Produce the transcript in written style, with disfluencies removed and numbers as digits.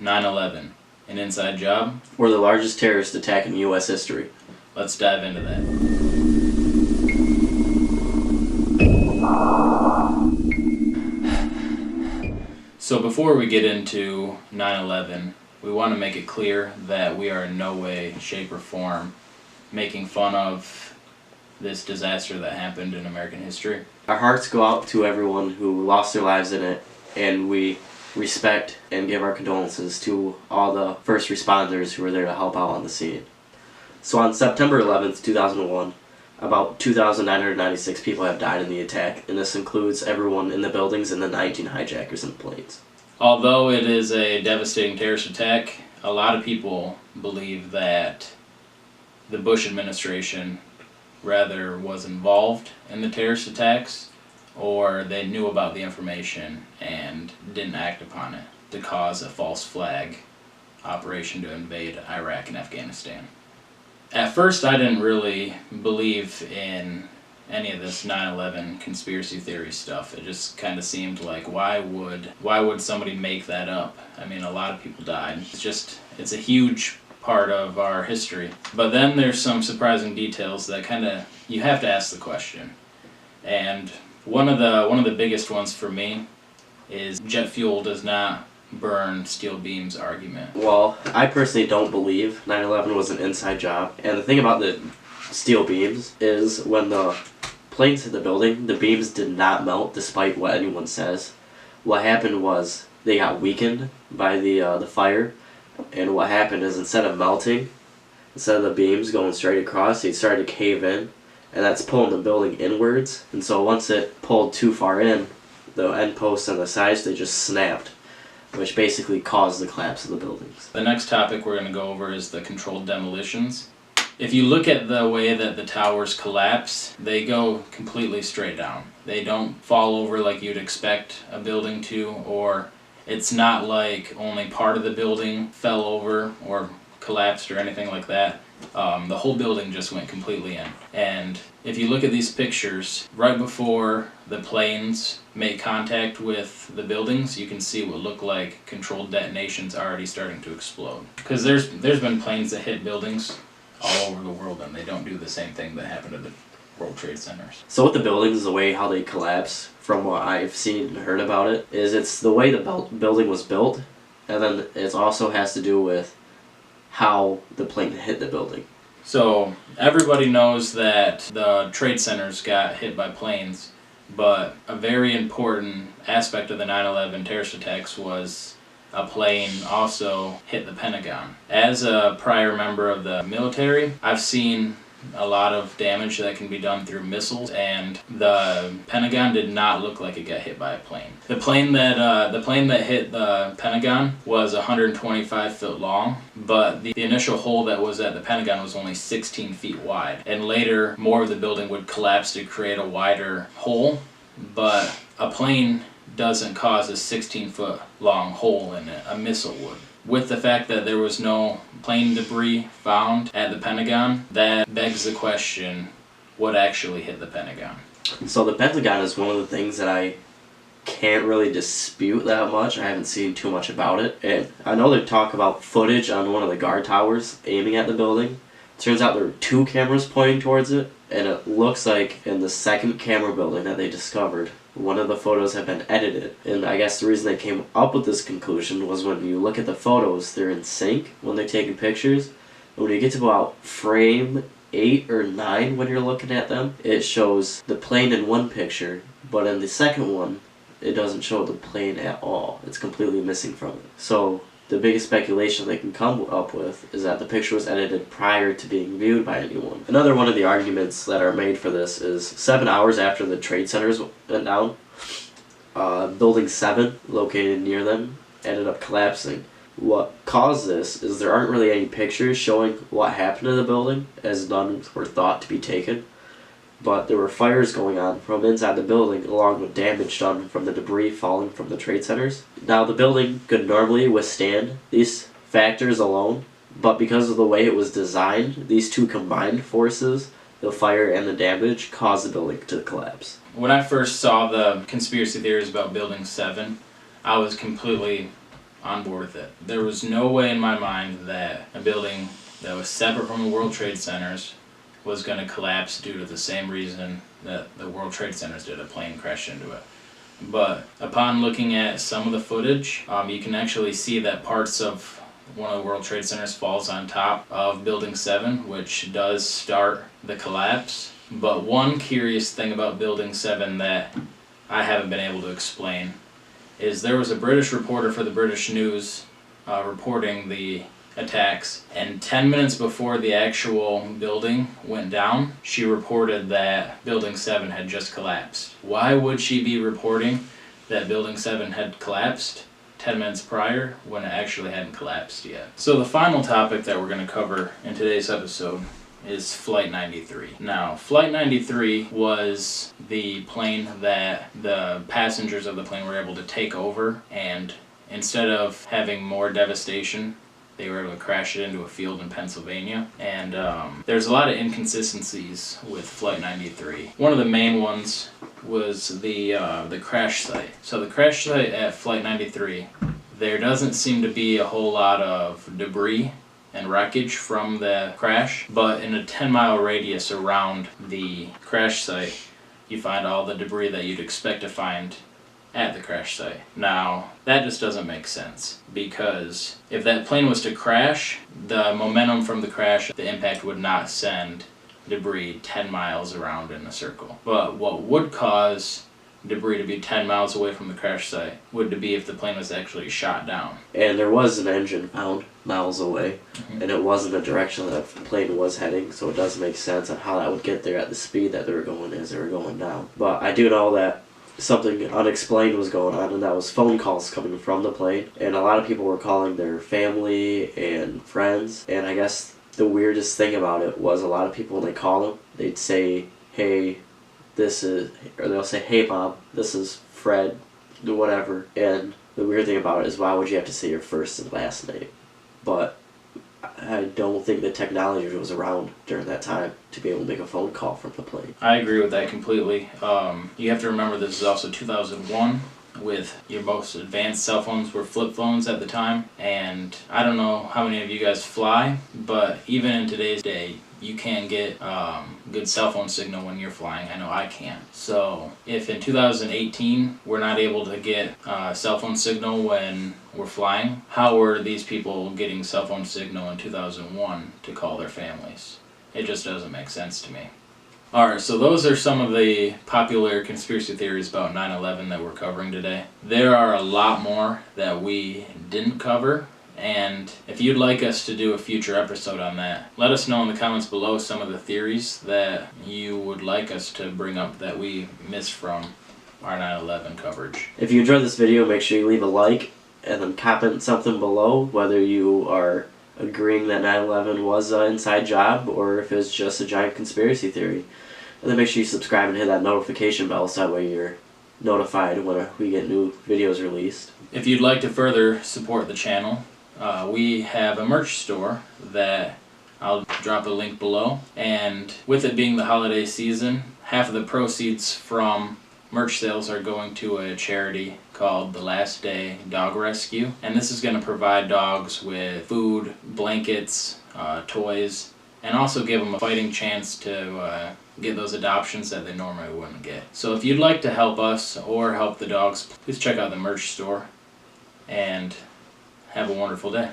9/11, an inside job, or the largest terrorist attack in U.S. history? Let's dive into that. So before we get into 9/11, we want to make it clear that we are in no way, shape, or form making fun of this disaster that happened in American history. Our hearts go out to everyone who lost their lives in it, and we respect and give our condolences to all the first responders who were there to help out on the scene. So on September 11th, 2001, about 2,996 people have died in the attack, and this includes everyone in the buildings and the 19 hijackers in the planes. Although it is a devastating terrorist attack, a lot of people believe that the Bush administration rather was involved in the terrorist attacks, or they knew about the information and didn't act upon it to cause a false flag operation to invade Iraq and Afghanistan. At first, I didn't really believe in any of this 9/11 conspiracy theory stuff. It just kind of seemed like, why would somebody make that up? I mean, a lot of people died. It's a huge part of our history. But then there's some surprising details that you have to ask the question. And one of the biggest ones for me is jet fuel does not burn steel beams argument. Well, I personally don't believe 9/11 was an inside job. And the thing about the steel beams is when the planes hit the building, the beams did not melt despite what anyone says. What happened was they got weakened by the fire, and what happened is instead of melting, instead of the beams going straight across, they started to cave in, and that's pulling the building inwards. And so once it pulled too far in, the end posts on the sides, they just snapped, which basically caused the collapse of the buildings. The next topic we're going to go over is the controlled demolitions. If you look at the way that the towers collapse, they go completely straight down. They don't fall over like you'd expect a building to, or it's not like only part of the building fell over or collapsed or anything like that. The whole building just went completely in. And if you look at these pictures, right before the planes make contact with the buildings, you can see what look like controlled detonations already starting to explode. Because there's been planes that hit buildings all over the world, and they don't do the same thing that happened to the World Trade Centers. So with the buildings, the way how they collapse, from what I've seen and heard about it, is it's the way the building was built, and then it also has to do with how the plane hit the building. So everybody knows that the trade centers got hit by planes, but a very important aspect of the 9/11 terrorist attacks was a plane also hit the Pentagon. As a prior member of the military, I've seen a lot of damage that can be done through missiles, and the Pentagon did not look like it got hit by a plane. The plane that hit the Pentagon was 125 foot long, but the initial hole that was at the Pentagon was only 16 feet wide, and later more of the building would collapse to create a wider hole, but a plane doesn't cause a 16-foot long hole in it. A missile would. With the fact that there was no plane debris found at the Pentagon, that begs the question, what actually hit the Pentagon? So the Pentagon is one of the things that I can't really dispute that much. I haven't seen too much about it. And I know they talk about footage on one of the guard towers aiming at the building. Turns out there were two cameras pointing towards it, and it looks like in the second camera building that they discovered, one of the photos had been edited. And I guess the reason they came up with this conclusion was when you look at the photos, they're in sync when they're taking pictures. And when you get to about frame 8 or 9 when you're looking at them, it shows the plane in one picture, but in the second one, it doesn't show the plane at all. It's completely missing from it. So the biggest speculation they can come up with is that the picture was edited prior to being viewed by anyone. Another one of the arguments that are made for this is 7 hours after the trade centers went down, Building 7, located near them, ended up collapsing. What caused this is there aren't really any pictures showing what happened to the building, as none were thought to be taken. But there were fires going on from inside the building, along with damage done from the debris falling from the trade centers. Now, the building could normally withstand these factors alone, but because of the way it was designed, these two combined forces, the fire and the damage, caused the building to collapse. When I first saw the conspiracy theories about Building 7, I was completely on board with it. There was no way in my mind that a building that was separate from the World Trade Centers was going to collapse due to the same reason that the World Trade Centers did. A plane crashed into it. But upon looking at some of the footage, you can actually see that parts of one of the World Trade Centers falls on top of Building 7, which does start the collapse. But one curious thing about Building 7 that I haven't been able to explain is there was a British reporter for the British News reporting the attacks, and 10 minutes before the actual building went down, she reported that Building 7 had just collapsed. Why would she be reporting that Building 7 had collapsed 10 minutes prior when it actually hadn't collapsed yet? So the final topic that we're going to cover in today's episode is Flight 93. Now, Flight 93 was the plane that the passengers of the plane were able to take over, and instead of having more devastation, they were able to crash it into a field in Pennsylvania. And there's a lot of inconsistencies with Flight 93. One of the main ones was the crash site. So the crash site at Flight 93, there doesn't seem to be a whole lot of debris and wreckage from the crash, but in a 10-mile radius around the crash site, you find all the debris that you'd expect to find at the crash site. Now, that just doesn't make sense, because if that plane was to crash, the momentum from the crash, the impact would not send debris 10 miles around in a circle. But what would cause debris to be 10 miles away from the crash site would be if the plane was actually shot down. And there was an engine found miles away, and it was in the direction that the plane was heading, so it does make sense on how that would get there at the speed that they were going as they were going down. But I do know that something unexplained was going on, and that was phone calls coming from the plane, and a lot of people were calling their family and friends. And I guess the weirdest thing about it was a lot of people, when they call them, they'd say, hey, this is, or they'll say, hey Bob, this is Fred, whatever. And the weird thing about it is, why would you have to say your first and last name? But I don't think the technology was around during that time to be able to make a phone call from the plane. I agree with that completely. You have to remember this is also 2001, with your most advanced cell phones were flip phones at the time. And I don't know how many of you guys fly, but even in today's day, you can't get good cell phone signal when you're flying. I know I can't. So if in 2018 we're not able to get cell phone signal when we're flying, how were these people getting cell phone signal in 2001 to call their families? It just doesn't make sense to me. Alright, so those are some of the popular conspiracy theories about 9/11 that we're covering today. There are a lot more that we didn't cover, and if you'd like us to do a future episode on that, let us know in the comments below some of the theories that you would like us to bring up that we missed from our 9/11 coverage. If you enjoyed this video, make sure you leave a like and then comment something below, whether you are agreeing that 9/11 was an inside job or if it's just a giant conspiracy theory. And then make sure you subscribe and hit that notification bell so that way you're notified when we get new videos released. If you'd like to further support the channel, we have a merch store that I'll drop a link below. And with it being the holiday season, half of the proceeds from merch sales are going to a charity called The Last Day Dog Rescue. And this is going to provide dogs with food, blankets, toys, and also give them a fighting chance to get those adoptions that they normally wouldn't get. So if you'd like to help us or help the dogs, please check out the merch store, and have a wonderful day.